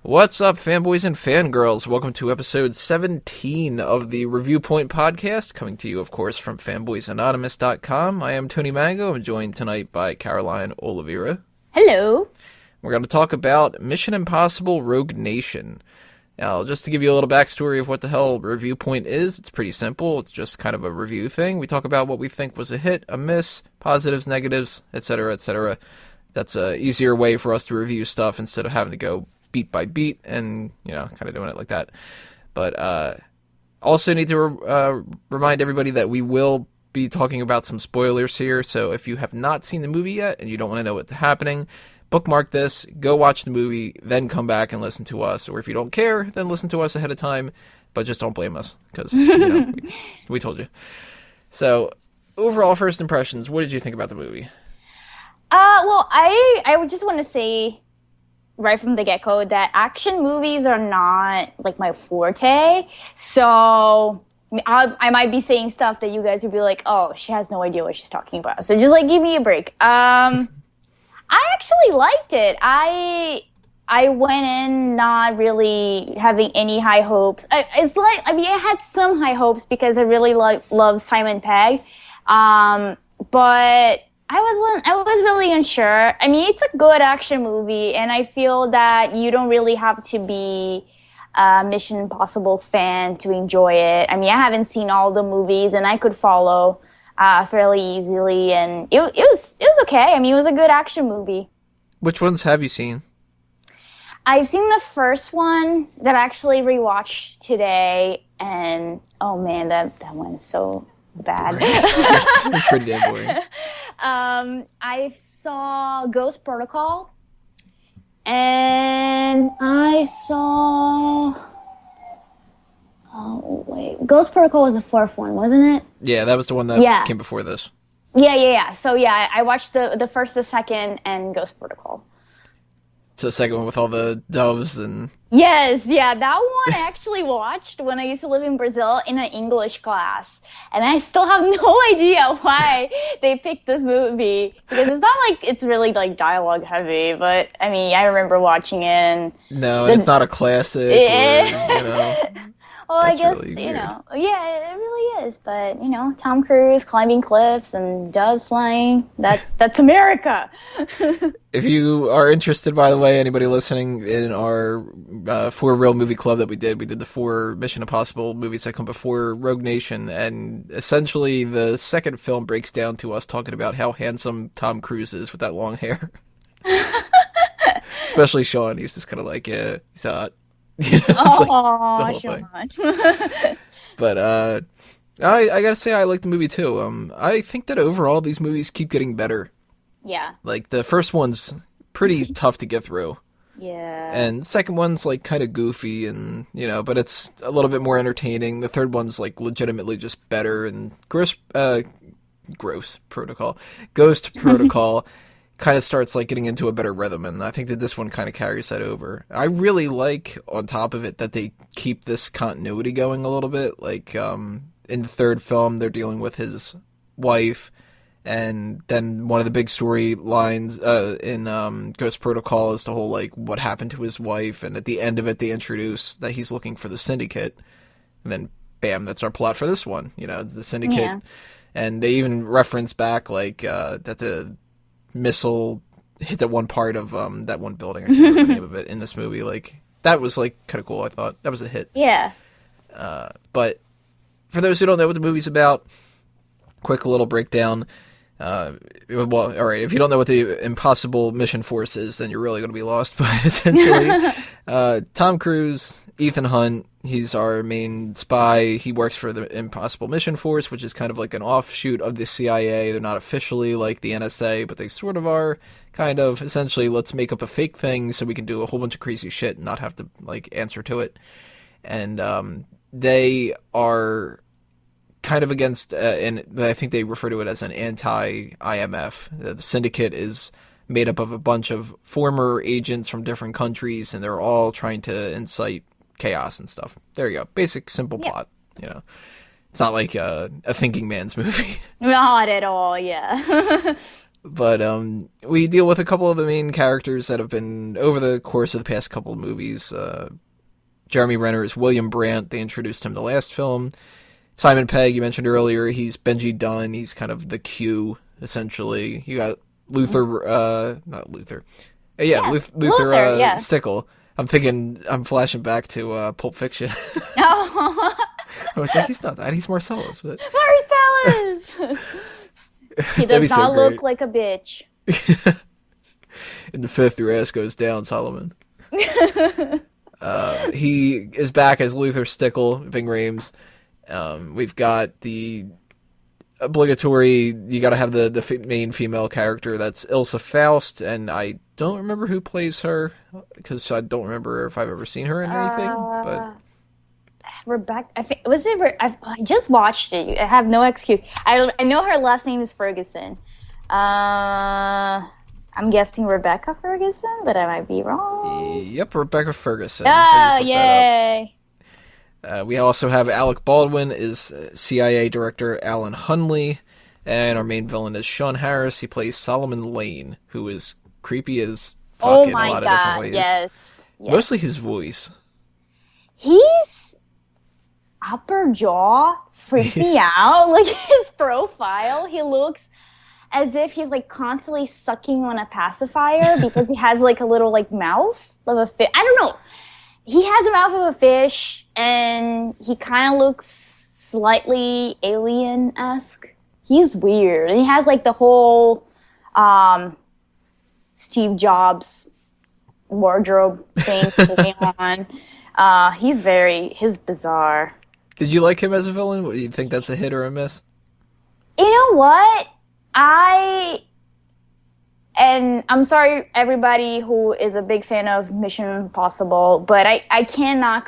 What's up, fanboys and fangirls? Welcome to episode 17 of the Reviewpoint podcast, coming to you, of course, from fanboysanonymous.com. I am Tony Mango. I'm joined tonight by Caroline Oliveira. Hello. We're going to talk about Mission Impossible Rogue Nation. Now, just to give you a little backstory of what the hell Reviewpoint is, it's pretty simple. It's just kind of a review thing. We talk about what we think was a hit, a miss, positives, negatives, etc., etc. That's an easier way for us to review stuff instead of having to go beat by beat and, kind of doing it like that. But also need to remind everybody that we will be talking about some spoilers here. So if you have not seen the movie yet and you don't want to know what's happening, bookmark this, go watch the movie, then come back and listen to us. Or if you don't care, then listen to us ahead of time, but just don't blame us because, we told you. So overall first impressions, what did you think about the movie? Well, I would just want to say right from the get-go that action movies are not like my forte. So I might be saying stuff that you guys would be like, oh, she has no idea what she's talking about. So just give me a break. I actually liked it. I went in not really having any high hopes. I had some high hopes because I really love Simon Pegg. But I was really unsure. I mean, it's a good action movie, and I feel that you don't really have to be a Mission Impossible fan to enjoy it. I mean, I haven't seen all the movies, and I could follow fairly easily, and it was okay. I mean, it was a good action movie. Which ones have you seen? I've seen the first one that I actually rewatched today, and oh man, that one is so bad. It's pretty damn boring. I saw Ghost Protocol, and I saw... Oh, wait. Ghost Protocol was the fourth one, wasn't it? Yeah, that was the one that came before this. Yeah. So, I watched the first, the second, and Ghost Protocol. It's the second one with all the doves and... Yes, that one I actually watched when I used to live in Brazil in an English class. And I still have no idea why they picked this movie. Because it's not like it's really dialogue heavy, but I mean, I remember watching it and... No, and it's not a classic Well, I guess, really yeah, it really is. But, Tom Cruise climbing cliffs and doves flying, that's America. If you are interested, by the way, anybody listening, in our 4 Real Movie Club that we did the 4 Mission Impossible movies that come before Rogue Nation, and essentially the second film breaks down to us talking about how handsome Tom Cruise is with that long hair. Especially Sean, he's just kind of like, yeah, he's hot. Oh, Sean. But I gotta say I like the movie too. I think that overall these movies keep getting better. Yeah. Like the first one's pretty tough to get through. Yeah. And the second one's kind of goofy and but it's a little bit more entertaining. The third one's legitimately just better, and Ghost Protocol kind of starts getting into a better rhythm, and I think that this one kind of carries that over. I really like, on top of it, that they keep this continuity going a little bit. In the third film, they're dealing with his wife, and then one of the big storylines in Ghost Protocol is the whole what happened to his wife, and at the end of it, they introduce that he's looking for the Syndicate, and then bam, that's our plot for this one. It's the Syndicate, yeah. And they even reference back that the missile hit that one part of that one building, I can't remember the name of it, in this movie. That was kind of cool. I thought that was a hit. Yeah. But for those who don't know what the movie's about, quick little breakdown. Well, all right, if you don't know what the Impossible Mission Force is, then you're really going to be lost. But essentially, Tom Cruise, Ethan Hunt, he's our main spy. He works for the Impossible Mission Force, which is kind of like an offshoot of the CIA. They're not officially like the NSA, but they sort of are. Kind of, essentially, let's make up a fake thing so we can do a whole bunch of crazy shit and not have to answer to it. And they are kind of against, and I think they refer to it as an anti-IMF. The Syndicate is made up of a bunch of former agents from different countries, and they're all trying to incite chaos and stuff. There you go. Basic, simple plot. It's not like a thinking man's movie. Not at all, yeah. But we deal with a couple of the main characters that have been over the course of the past couple of movies. Jeremy Renner is William Brandt. They introduced him in the last film. Simon Pegg, you mentioned earlier, he's Benji Dunn. He's kind of the Q, essentially. You got Luther, not Luther. Luther yeah. Stickle. I'm flashing back to Pulp Fiction. Oh, I was like, he's not that. He's Marcellus. But Marcellus! He does not look like a bitch. In the fifth, your ass goes down, Solomon. He is back as Luther Stickle, Ving Rhames. We've got the obligatory, you gotta have the main female character, that's Ilsa Faust, and I don't remember who plays her, because I don't remember if I've ever seen her in anything, but... Rebecca, I just watched it. I have no excuse. I know her last name is Ferguson. I'm guessing Rebecca Ferguson, but I might be wrong. Yep, Rebecca Ferguson. Oh, yay! We also have Alec Baldwin is CIA Director Alan Hunley, and our main villain is Sean Harris. He plays Solomon Lane, who is creepy as fuck in a lot of different ways. Yes. Mostly his voice. He's upper jaw freaked me out. Like his profile, he looks as if he's like constantly sucking on a pacifier because he has like a little like mouth of a fish. I don't know. He has a mouth of a fish, and he kind of looks slightly alien-esque. He's weird. And he has like the whole Steve Jobs wardrobe thing going on. He's bizarre. Did you like him as a villain? Do you think that's a hit or a miss? You know what? And I'm sorry, everybody who is a big fan of Mission Impossible, but I cannot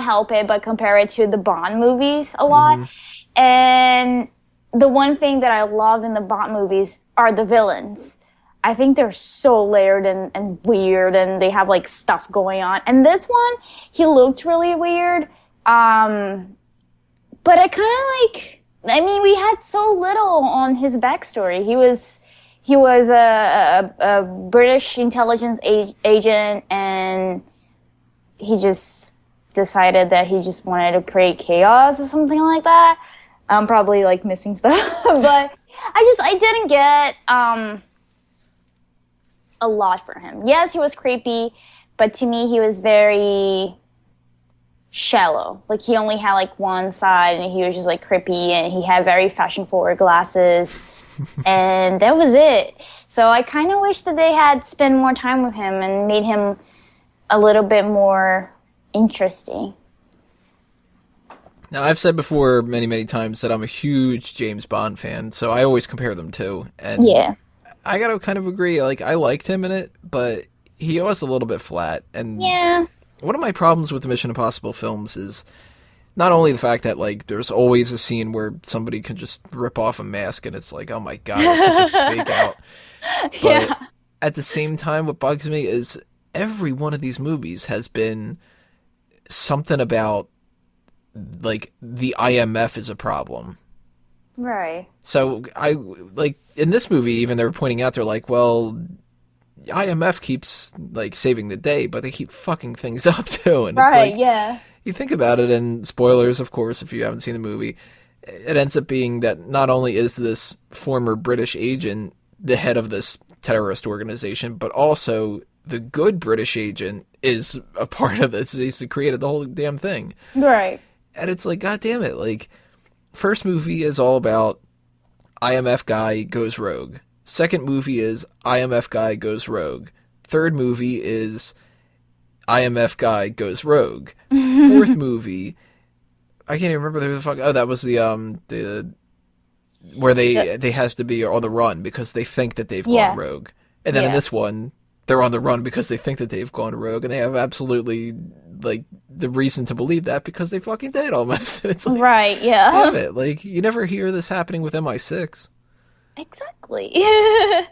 help it but compare it to the Bond movies a lot. Mm-hmm. And the one thing that I love in the Bond movies are the villains. I think they're so layered and weird, and they have like stuff going on. And this one, he looked really weird. But I kind of we had so little on his backstory. He was a British intelligence agent, and he just decided that he just wanted to create chaos or something like that. I'm probably like missing stuff, but I didn't get a lot for him. Yes, he was creepy, but to me he was very shallow. Like he only had like one side, and he was just like creepy, and he had very fashion forward glasses. And that was it. So I kind of wish that they had spent more time with him and made him a little bit more interesting. Now, I've said before many, many times that I'm a huge James Bond fan, so I always compare them too. And yeah, I gotta kind of agree. Like, I liked him in it, but he was a little bit flat. And yeah, one of my problems with the Mission Impossible films is not only the fact that, like, there's always a scene where somebody can just rip off a mask and it's like, oh my god, it's such a fake out. But at the same time, what bugs me is every one of these movies has been something about, like, the IMF is a problem. Right. So, in this movie, even they're pointing out, they're like, well, IMF keeps, like, saving the day, but they keep fucking things up, too. And right, it's like, yeah. You think about it, and spoilers, of course, if you haven't seen the movie, it ends up being that not only is this former British agent the head of this terrorist organization, but also the good British agent is a part of this. He's created the whole damn thing. Right. And it's like, god damn it. Like, first movie is all about IMF guy goes rogue. Second movie is IMF guy goes rogue. Third movie is IMF guy goes rogue. Fourth movie, I can't even remember the fuck. Oh, that was the where they has to be on the run because they think that they've gone rogue. And then in this one, they're on the run because they think that they've gone rogue, and they have absolutely like the reason to believe that because they fucking did almost. It's like, right, yeah. Damn it! Like, you never hear this happening with MI6. Exactly. I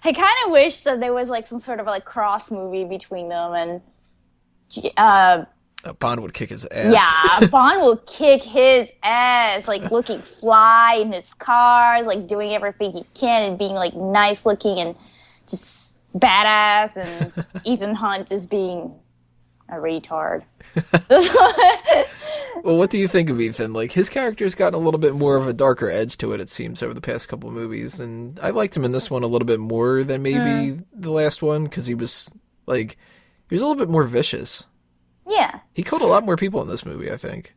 kind of wish that there was like some sort of like cross movie between them and Bond would kick his ass. Yeah, Bond will kick his ass, like looking fly in his cars, like doing everything he can and being like nice looking and just badass, and Ethan Hunt is being a retard. Well, what do you think of Ethan? Like, his character's gotten a little bit more of a darker edge to it seems, over the past couple of movies, and I liked him in this one a little bit more than maybe the last one, because he was a little bit more vicious. Yeah. He killed a lot more people in this movie, I think.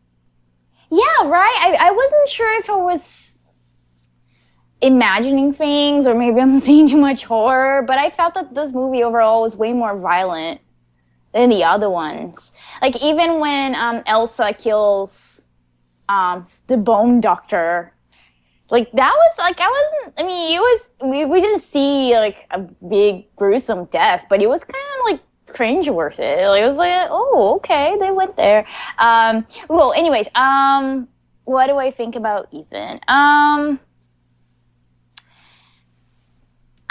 Yeah, right? I wasn't sure if I was imagining things, or maybe I'm seeing too much horror, but I felt that this movie overall was way more violent than the other ones. Like, even when Elsa kills the Bone Doctor, like, that was, like, we didn't see, like, a big gruesome death, but it was kind of, like, cringe worth it. Like, it was like, oh, okay, they went there. Well, anyways, what do I think about Ethan?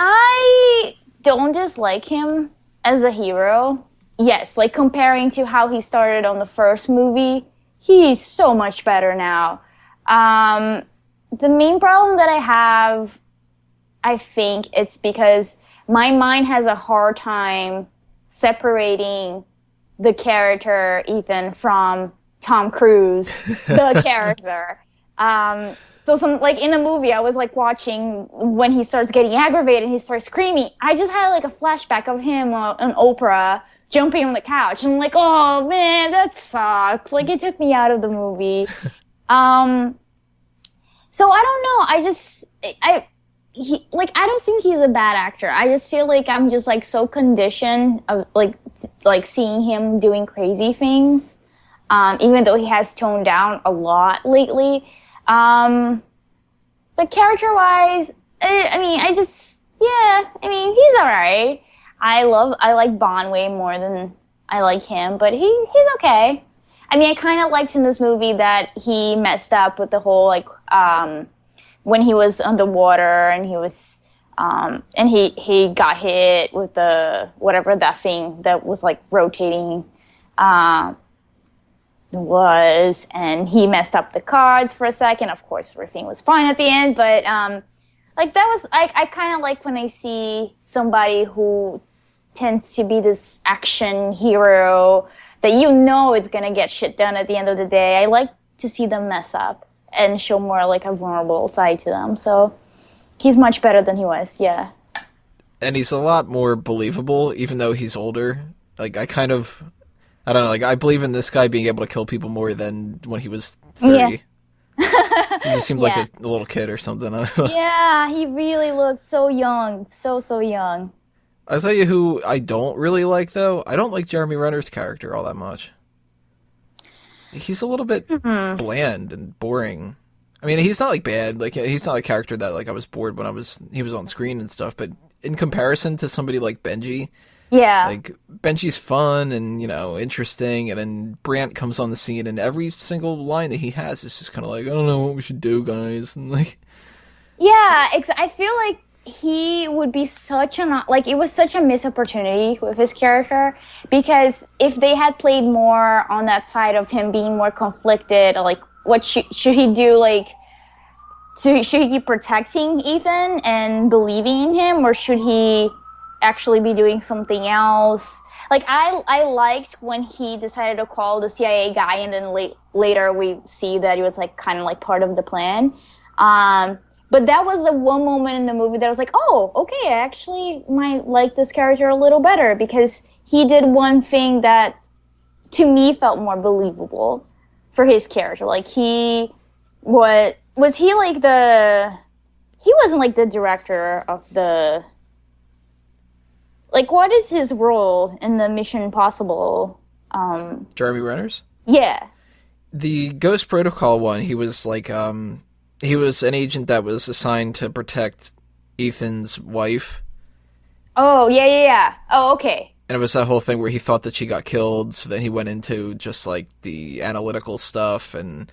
I don't dislike him as a hero. Yes, like, comparing to how he started on the first movie, he's so much better now. The main problem that I have, I think it's because my mind has a hard time separating the character Ethan from Tom Cruise, the character. So like, in the movie, I was like watching when he starts getting aggravated and he starts screaming. I just had like a flashback of him on Oprah jumping on the couch, and I'm like, oh man, that sucks. Like, it took me out of the movie. So I don't know. I don't think he's a bad actor. I just feel like I'm just like so conditioned of like seeing him doing crazy things. Even though he has toned down a lot lately. But character-wise, he's alright. I like Bond way more than I like him, but he's okay. I mean, I kind of liked in this movie that he messed up with the whole, like, when he was underwater and he was, and he got hit with whatever that thing that was, like, rotating, was, and he messed up the cards for a second. Of course, everything was fine at the end, but, like, that was, I kind of like when I see somebody who tends to be this action hero that it's gonna get shit done at the end of the day. I like to see them mess up and show more like a vulnerable side to them. So he's much better than he was, yeah. And he's a lot more believable, even though he's older. Like, I don't know, like, I believe in this guy being able to kill people more than when he was 30. Yeah. He just seemed like a little kid or something. I don't know. Yeah, he really looked so young. So young. I'll tell you who I don't really like, though. I don't like Jeremy Renner's character all that much. He's a little bit bland and boring. I mean, he's not, like, bad. Like, he's not a character that, like, I was bored when he was on screen and stuff. But in comparison to somebody like Benji, yeah, like, Benji's fun and, interesting, and then Brandt comes on the scene, and every single line that he has is just kind of like, I don't know what we should do, guys, and, like... Yeah, I feel like he would be it was such a missed opportunity with his character, because if they had played more on that side of him being more conflicted, like, what should he do, like, should he keep protecting Ethan and believing in him, or should he actually be doing something else? Like, I liked when he decided to call the CIA guy, and then later we see that he was, like, kind of like part of the plan. But that was the one moment in the movie that I was like, oh, okay, I actually might like this character a little better, because he did one thing that, to me, felt more believable for his character. Like, he wasn't like the director of the... Like, what is his role in the Mission Impossible? Jeremy Renner's? Yeah. The Ghost Protocol one, he was like, he was an agent that was assigned to protect Ethan's wife. Oh, yeah. Oh, okay. And it was that whole thing where he thought that she got killed, so then he went into just, like, the analytical stuff, and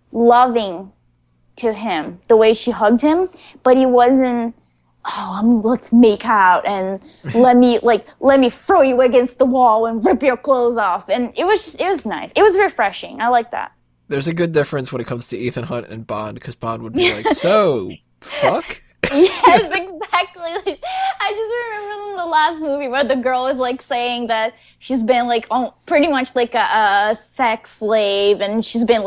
loving to him, the way she hugged him, but he wasn't, let's make out and let me throw you against the wall and rip your clothes off. And it was nice. It was refreshing. I like that. There's a good difference when it comes to Ethan Hunt and Bond, because Bond would be like, so, fuck? Yes, exactly. I just remember in the last movie where the girl is like saying that she's been like pretty much like a sex slave, and she's been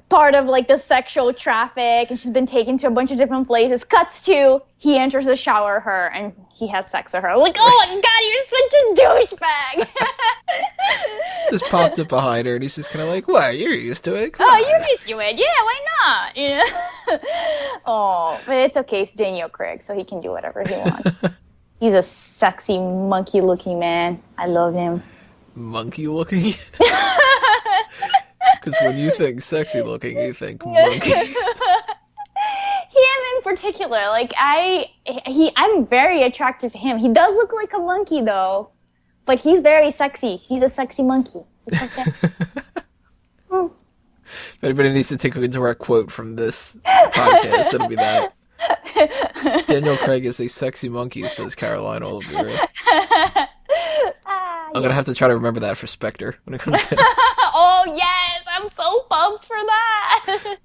part of like the sexual traffic, and she's been taken to a bunch of different places. Cuts to he enters the shower her and he has sex with her. Like, oh my god, you're such a douchebag. Just pops up behind her and he's just kind of like, what, you're used to it? You're used to it. Yeah, why not? You know? Oh, but it's okay. It's Daniel Craig, so he can do whatever he wants. He's a sexy monkey looking man. I love him. Monkey looking? Because when you think sexy looking, you think monkeys. Him in particular, like I'm very attracted to him. He does look like a monkey though, but he's very sexy. He's a sexy monkey. It's okay. If anybody needs to take a direct quote from this podcast, it'll be that. Daniel Craig is a sexy monkey, says Caroline Oliver. I'm going to have to try to remember that for Spectre when it comes in. Oh, yes! I'm so pumped for that!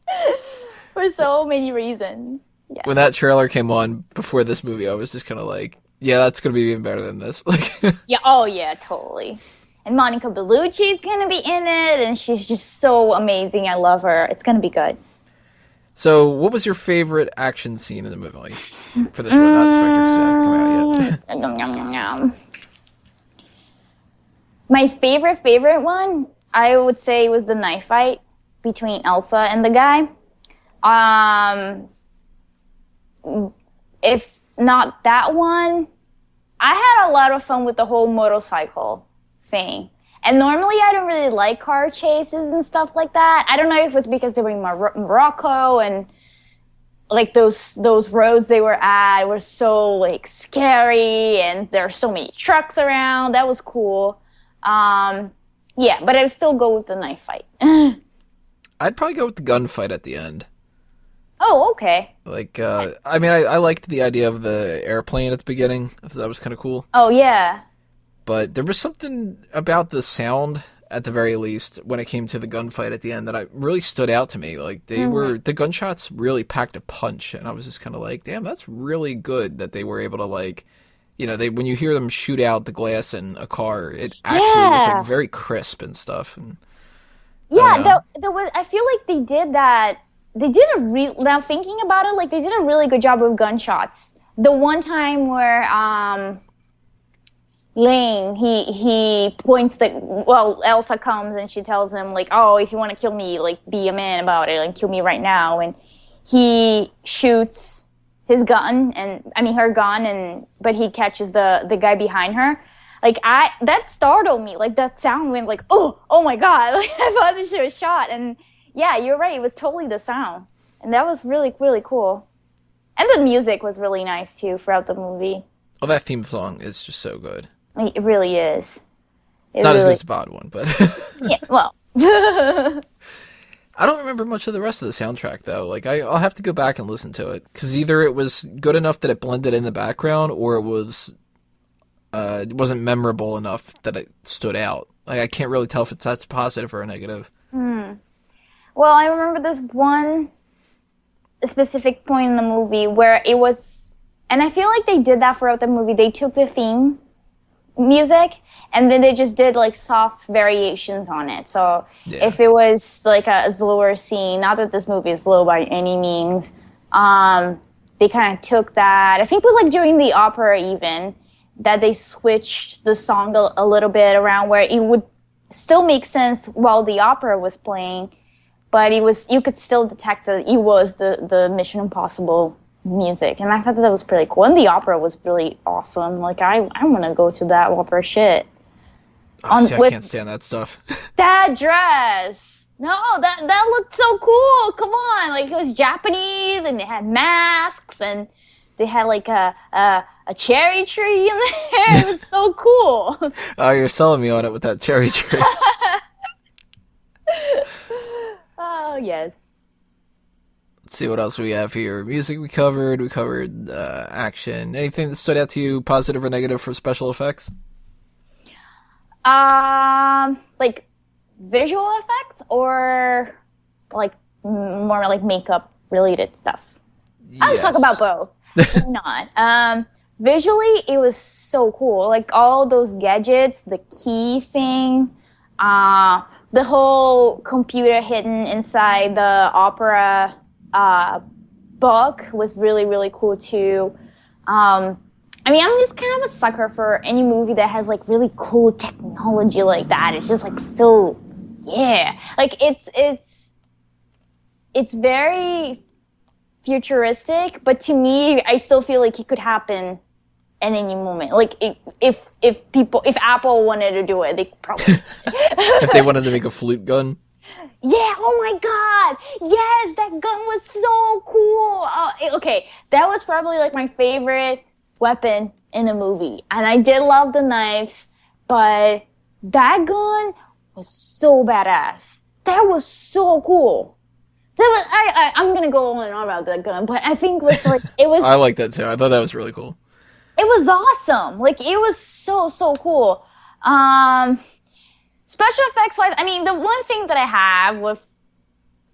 For so many reasons. Yeah. When that trailer came on before this movie, I was just kind of like, yeah, that's going to be even better than this. Yeah, oh yeah, totally. And Monica Bellucci's going to be in it, and she's just so amazing. I love her. It's going to be good. So, what was your favorite action scene in the movie? For this one, not Spectre, because it hasn't come out yet. My favorite one, I would say, was the knife fight between Elsa and the guy. If not that one, I had a lot of fun with the whole motorcycle thing. And normally I don't really like car chases and stuff like that. I don't know if it's because they were in Morocco and like those roads they were at were so like scary and there are so many trucks around. That was cool. Yeah, but I would still go with the knife fight. I'd probably go with the gunfight at the end. Oh, okay. Like, I mean, I liked the idea of the airplane at the beginning. I thought that was kind of cool. Oh, yeah. But there was something about the sound, at the very least, when it came to the gunfight at the end that really stood out to me. Like, the gunshots really packed a punch, and I was just kind of like, damn, that's really good that they were able to, like, you know, when you hear them shoot out the glass in a car, it actually was like very crisp and stuff. And yeah, there was. I feel like they did that. They did now thinking about it, like they did a really good job with gunshots. The one time where Lane he points Elsa comes and she tells him like, oh, if you want to kill me, like be a man about it, like kill me right now, and he shoots his gun her gun, but he catches the guy behind her. Like that startled me. Like that sound went like, oh my god! Like I thought that she was shot. And yeah, you're right. It was totally the sound, and that was really really cool. And the music was really nice too throughout the movie. Oh, that theme song is just so good. It really is. It's not as good as the Bond one, but yeah. Well. I don't remember much of the rest of the soundtrack, though. Like, I'll have to go back and listen to it. Because either it was good enough that it blended in the background, or it wasn't memorable enough that it stood out. Like, I can't really tell if that's positive or a negative. Well, I remember this one specific point in the movie where it was... And I feel like they did that throughout the movie. They took the theme music and then they just did like soft variations on it. So if it was like a slower scene, not that this movie is slow by any means, they kind of took that. I think it was like during the opera even that they switched the song a little bit around where it would still make sense while the opera was playing, but you could still detect that it was the Mission Impossible music, and I thought that was pretty cool. And the opera was really awesome. Like I want to go to that opera shit. I can't stand that stuff. That dress, no, that looked so cool. Come on, like it was Japanese, and they had masks, and they had like a cherry tree in there. It was so cool. Oh, you're selling me on it with that cherry tree. Yes. Let's see what else we have here. Music we covered. We covered action. Anything that stood out to you, positive or negative, for special effects? Like visual effects or like more like makeup related stuff. I'll just talk about both. Why not? Visually, it was so cool. Like all those gadgets, the key thing, the whole computer hidden inside the opera book was really, really cool too. I mean, I'm just kind of a sucker for any movie that has like really cool technology like that. It's just like so, yeah. Like it's very futuristic, but to me, I still feel like it could happen at any moment. Like if Apple wanted to do it, they could probably. If they wanted to make a flute gun. Yeah, oh my god! Yes, that gun was so cool! Okay, that was probably like my favorite weapon in the movie. And I did love the knives, but that gun was so badass. That was so cool. I'm gonna go on and on about that gun, but I think like it was... I like that too. I thought that was really cool. It was awesome. Like, it was so, so cool. Special effects wise, I mean, the one thing that I have with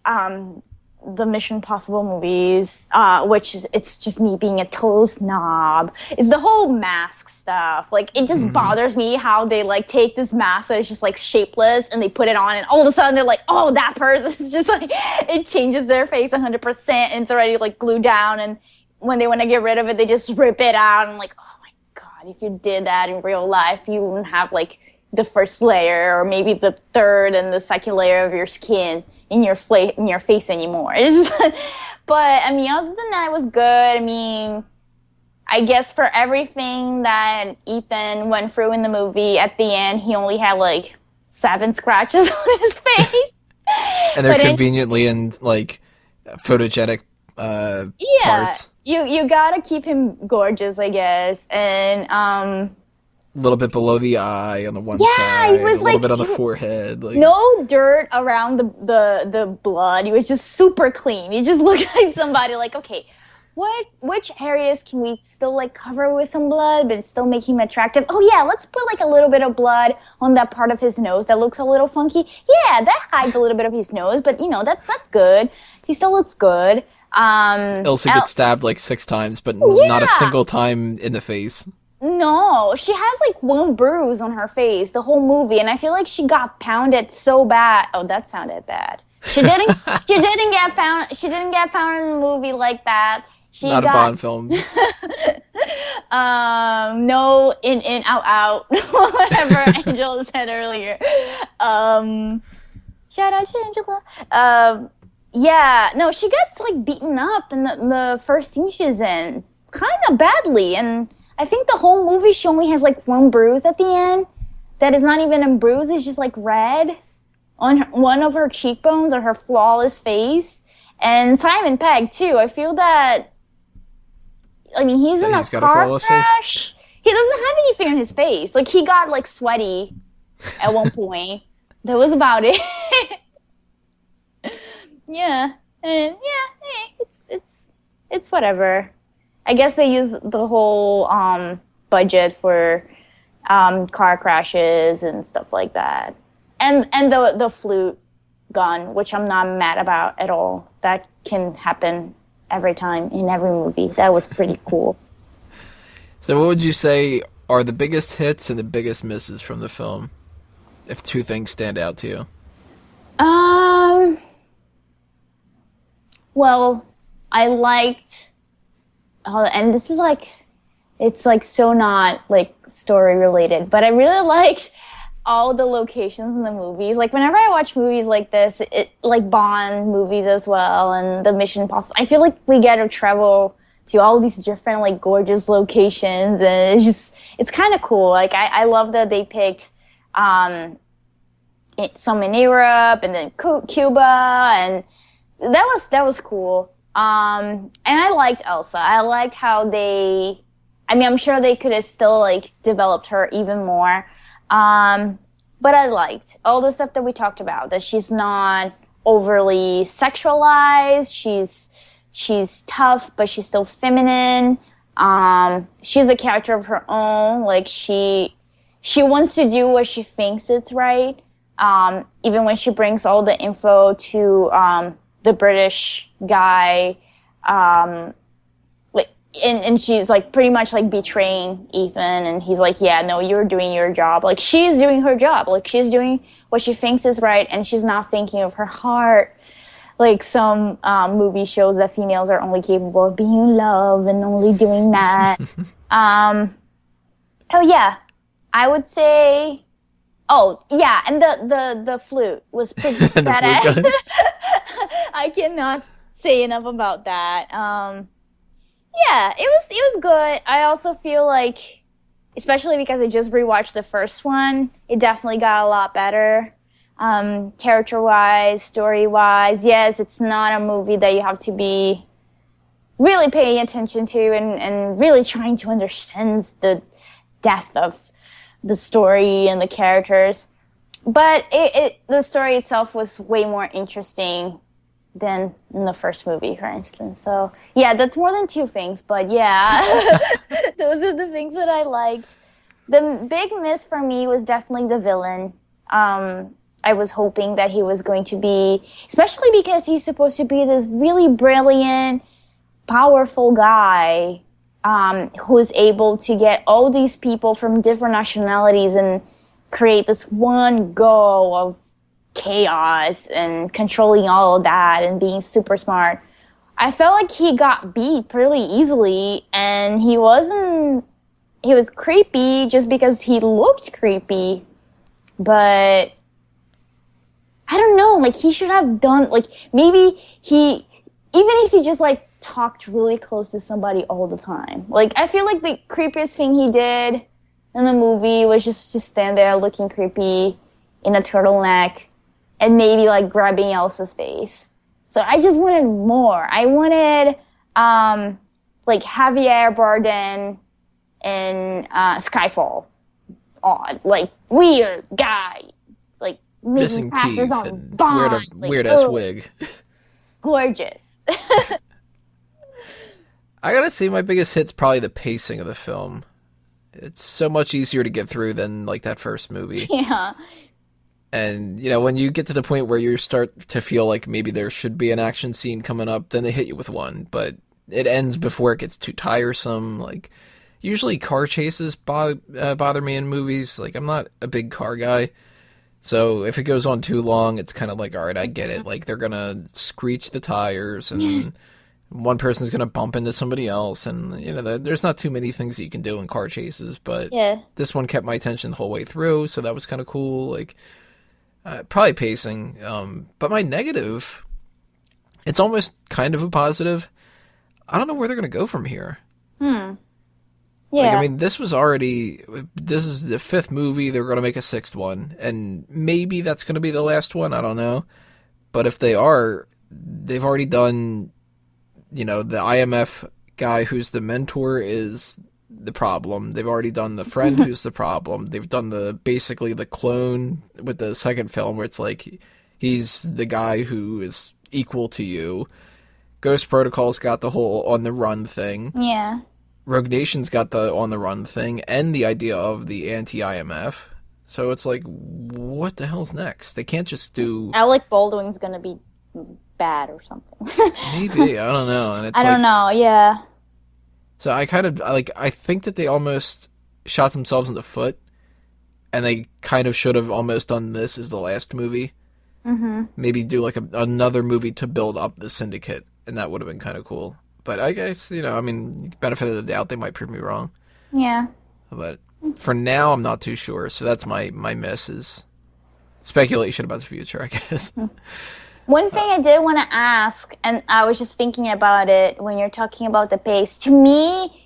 the Mission Impossible movies, which is, it's just me being a total snob, is the whole mask stuff. Like, it just bothers me how they, like, take this mask that is just, like, shapeless, and they put it on, and all of a sudden they're like, oh, that person. It's just, like, it changes their face 100%, and it's already, like, glued down, and when they want to get rid of it, they just rip it out, and, like, oh, my God, if you did that in real life, you wouldn't have, like, the first layer, or maybe the third and the second layer of your skin in your face anymore. It's just, but I mean, other than that, it was good. I mean, I guess for everything that Ethan went through in the movie, at the end, he only had like 7 scratches on his face. And they're conveniently in like photogenic parts. You gotta keep him gorgeous, I guess, and a little bit below the eye on the one side, he was a little bit on the forehead. Like... No dirt around the blood. He was just super clean. He just looked like somebody like, okay, which areas can we still like cover with some blood, but still make him attractive? Oh yeah, let's put like a little bit of blood on that part of his nose that looks a little funky. Yeah, that hides a little bit of his nose, but you know, that's good. He still looks good. Elsa gets stabbed like 6 times, but not a single time in the face. No, she has like 1 bruise on her face the whole movie, and I feel like she got pounded so bad. Oh, that sounded bad. She didn't get pounded. She didn't get pounded in the movie like that. Not a Bond film. No, in, out, whatever Angela said earlier. Shout out to Angela. Yeah, no, she gets like beaten up in the first scene she's in, kind of badly, and I think the whole movie she only has like 1 bruise at the end that is not even a bruise, it's just like red on one of her cheekbones or her flawless face. And Simon Pegg too. I feel that, I mean, he's in a car crash. He doesn't have anything on his face. Like, he got like sweaty at one point. That was about it. Yeah. And yeah, it's whatever. I guess they use the whole budget for car crashes and stuff like that, and the flute gun, which I'm not mad about at all. That can happen every time in every movie. That was pretty cool. So, what would you say are the biggest hits and the biggest misses from the film, if 2 things stand out to you? Well, I liked. And this is like, it's like so not like story related, but I really liked all the locations in the movies. Like, whenever I watch movies like this, it like Bond movies as well, and the Mission Impossible, I feel like we get to travel to all these different like gorgeous locations, and it's kind of cool. Like, I love that they picked some in Europe and then Cuba, and that was cool. And I liked Elsa. I liked how I mean, I'm sure they could have still like developed her even more. But I liked all the stuff that we talked about, that she's not overly sexualized. She's tough, but she's still feminine. She's a character of her own. Like she wants to do what she thinks it's right. Even when she brings all the info to the British guy, and she's like pretty much like betraying Ethan, and he's like, yeah, no, you're doing your job. Like she's doing her job. Like she's doing what she thinks is right, and she's not thinking of her heart. Like some movie shows that females are only capable of being in love and only doing that. Oh yeah, I would say. Oh yeah, and the flute was pretty badass. I cannot say enough about that. Yeah, it was good. I also feel like, especially because I just rewatched the first one, it definitely got a lot better. Character-wise, story-wise. Yes, it's not a movie that you have to be really paying attention to and really trying to understand the depth of the story and the characters. But the story itself was way more interesting than in the first movie, for instance. So, yeah, that's more than two things. But, yeah, those are the things that I liked. The big miss for me was definitely the villain. I was hoping that he was going to be, especially because he's supposed to be this really brilliant, powerful guy who is able to get all these people from different nationalities and create this one go of chaos and controlling all of that and being super smart. I felt like he got beat pretty easily, and he was creepy just because he looked creepy. But I don't know, like he should have done, like maybe even if he just like talked really close to somebody all the time. Like I feel like the creepiest thing he did in the movie was just to stand there looking creepy in a turtleneck and maybe like grabbing Elsa's face. So I just wanted more. I wanted like Javier Bardem in Skyfall. Odd, like weird guy, like missing teeth and weird ass wig. Gorgeous. I gotta say, my biggest hit's probably the pacing of the film. It's so much easier to get through than like that first movie. Yeah. And, you know, when you get to the point where you start to feel like maybe there should be an action scene coming up, then they hit you with one. But it ends before it gets too tiresome. Like, usually car chases bother me in movies. Like, I'm not a big car guy. So if it goes on too long, it's kind of like, all right, I get it. Like, they're going to screech the tires and one person's going to bump into somebody else. And, you know, there's not too many things that you can do in car chases. But this one kept my attention the whole way through, so that was kind of cool. Like, probably pacing. But my negative, it's almost kind of a positive. I don't know where they're going to go from here. Yeah. Like, I mean, this is the fifth movie. They're going to make a sixth one. And maybe that's going to be the last one. I don't know. But if they are, they've already done, you know, the IMF guy who's the mentor is the problem. They've already done the friend who's the problem. They've done basically the clone with the second film where it's like he's the guy who is equal to you. Ghost Protocol's got the whole on the run thing. Yeah. Rogue Nation's got the on the run thing and the idea of the anti-IMF. So it's like, what the hell's next? They can't just do Alec Baldwin's gonna be bad or something. Maybe, I don't know. And it's I don't know, yeah. So I kind of, like, I think that they almost shot themselves in the foot, and they kind of should have almost done this as the last movie. Mm-hmm. Maybe do, like, another movie to build up the Syndicate, and that would have been kind of cool. But I guess, you know, I mean, benefit of the doubt, they might prove me wrong. Yeah. But for now, I'm not too sure, so that's my miss is speculation about the future, I guess. One thing I did want to ask, and I was just thinking about it when you're talking about the pace. To me,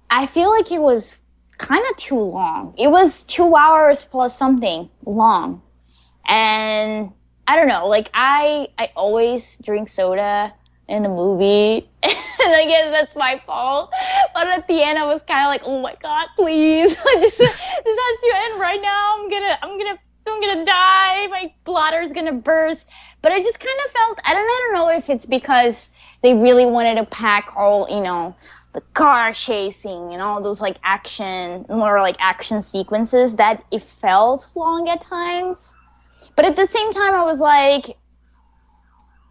I feel like it was kind of too long. It was 2 hours plus something long. And I don't know, like I always drink soda in a movie. And I guess that's my fault. But at the end I was kind of like, oh my God, please. This has to end right now. I'm gonna I'm gonna die. My bladder's gonna burst. But I just kind of felt, I don't know if it's because they really wanted to pack all, the car chasing and all those like action sequences that it felt long at times. But at the same time, I was like,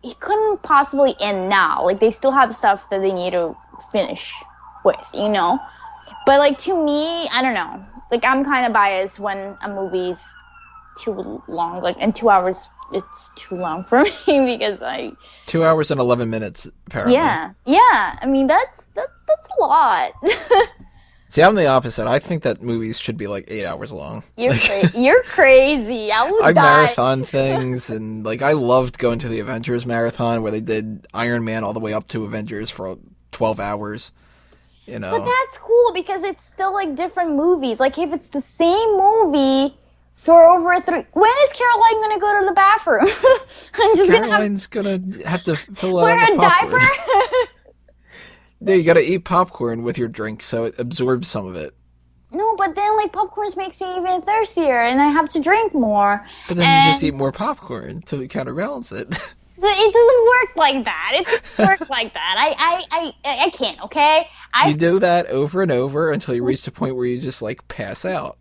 it couldn't possibly end now. Like, they still have stuff that they need to finish with, But like, to me, I don't know. Like, I'm kind of biased when a movie's too long. Like, in 2 hours, it's too long for me because 2 hours and 11 minutes, apparently. Yeah. I mean, that's a lot. See, I'm the opposite. I think that movies should be like 8 hours long. You're crazy. I die. Marathon things, and like I loved going to the Avengers marathon where they did Iron Man all the way up to Avengers for 12 hours. But that's cool because it's still like different movies. Like if it's the same movie for over 3, when is Caroline gonna go to the bathroom? Caroline's gonna have to fill out wear with a popcorn. diaper. Yeah, you gotta eat popcorn with your drink so it absorbs some of it. No, but then like popcorn makes me even thirstier, and I have to drink more. But then you just eat more popcorn to counterbalance it. It doesn't work like that. It doesn't work like that. I can't. Okay. You do that over and over until you reach the point where you just like pass out.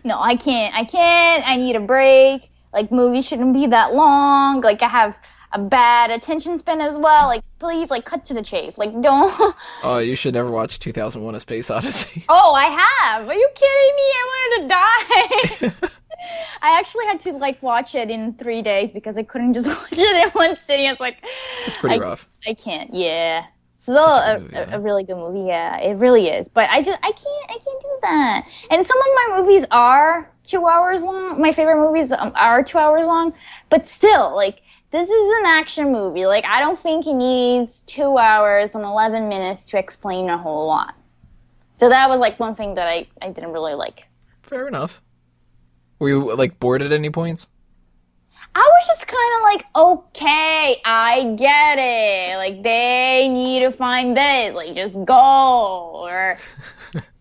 No, I can't. I need a break. Like movies shouldn't be that long. Like I have a bad attention span as well. Like please, like cut to the chase. Like don't. Oh, you should never watch 2001: A Space Odyssey. Oh, I have. Are you kidding me? I wanted to die. I actually had to like watch it in 3 days because I couldn't just watch it in one sitting. I was like, it's pretty rough. I can't. Yeah. So a really good movie. Yeah, it really is. But I can't do that. And some of my movies are 2 hours long. My favorite movies are 2 hours long. But still, like this is an action movie. Like I don't think it needs 2 hours and 11 minutes to explain a whole lot. So that was like one thing that I didn't really like. Fair enough. Were you, like, bored at any points? I was just kind of like, okay, I get it. Like, they need to find this. Like, just go. Or,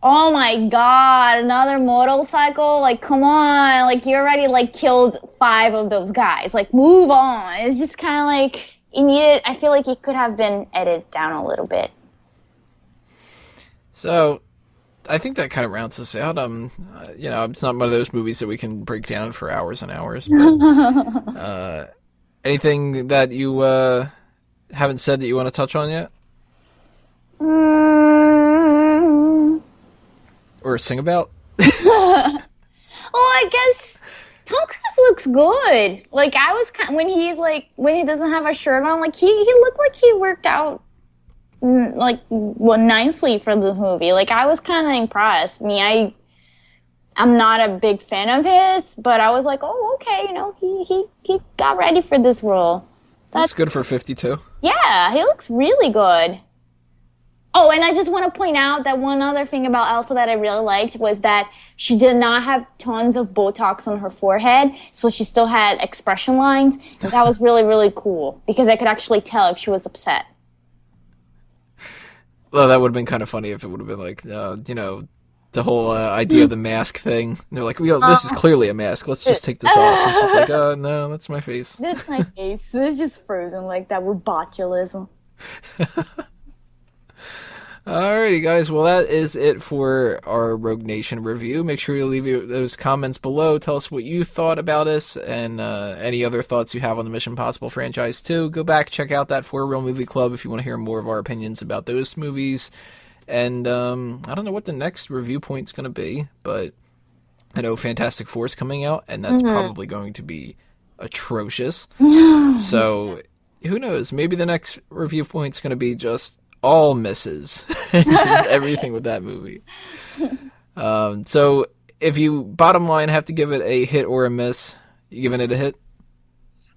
oh my god, another motorcycle? Like, come on. Like, you already, like, killed 5 of those guys. Like, move on. It's just kind of like, I feel like it could have been edited down a little bit. So, I think that kind of rounds us out. It's not one of those movies that we can break down for hours and hours. But, anything that you haven't said that you want to touch on yet? Or sing about? Oh, I guess Tom Cruise looks good. Like I was when he doesn't have a shirt on, like he looked like he worked out. Nicely for this movie. Like I was kind of impressed. I'm not a big fan of his, but I was like, oh, okay, he got ready for this role. That's good for 52. Yeah, he looks really good. Oh, and I just want to point out that one other thing about Elsa that I really liked was that she did not have tons of Botox on her forehead, so she still had expression lines, and that was really, really cool because I could actually tell if she was upset. Well, that would have been kind of funny if it would have been like, the whole idea of the mask thing. And they're like, this is clearly a mask. Let's just take this off. And she's like, oh, no, that's my face. That's my face. It's just frozen like that with botulism. Alrighty, guys. Well, that is it for our Rogue Nation review. Make sure you leave those comments below. Tell us what you thought about us and any other thoughts you have on the Mission Impossible franchise, too. Go back, check out that For Real Movie Club if you want to hear more of our opinions about those movies. And I don't know what the next review point's going to be, but I know Fantastic Four is coming out, and that's probably going to be atrocious. So, who knows? Maybe the next review point's going to be just all misses. Just everything with that movie. So if you bottom line have to give it a hit or a miss, you giving it a hit?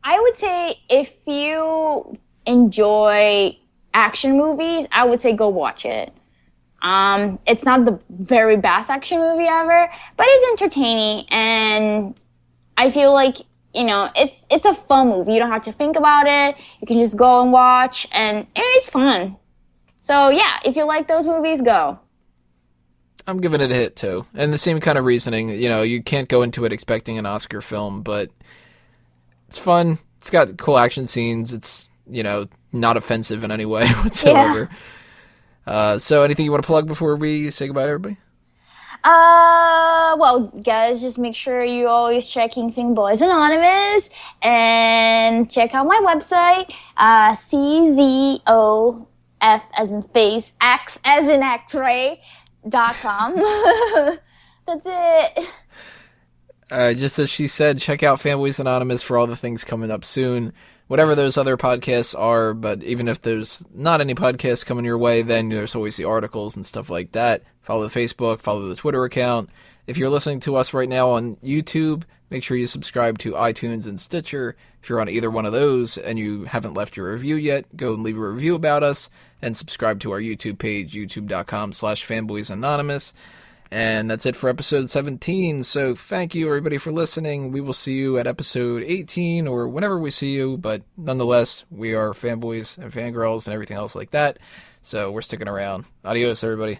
I would say if you enjoy action movies, I would say go watch it. It's not the very best action movie ever, but it's entertaining, and I feel like it's a fun movie. You don't have to think about it. You can just go and watch, and it's fun. So, yeah, if you like those movies, go. I'm giving it a hit too. And the same kind of reasoning, you can't go into it expecting an Oscar film, but it's fun. It's got cool action scenes. It's, not offensive in any way whatsoever. Yeah. So anything you want to plug before we say goodbye to everybody? Well, guys, just make sure you always checking Fanboys Anonymous and check out my website, CZOF as in face, X as in X-ray.com. That's it. Just as she said, check out Fanboys Anonymous for all the things coming up soon. Whatever those other podcasts are, but even if there's not any podcasts coming your way, then there's always the articles and stuff like that. Follow the Facebook, follow the Twitter account. If you're listening to us right now on YouTube, make sure you subscribe to iTunes and Stitcher. If you're on either one of those and you haven't left your review yet, go and leave a review about us and subscribe to our YouTube page, youtube.com/fanboysanonymous. And that's it for episode 17. So thank you, everybody, for listening. We will see you at episode 18 or whenever we see you. But nonetheless, we are fanboys and fangirls and everything else like that. So we're sticking around. Adios, everybody.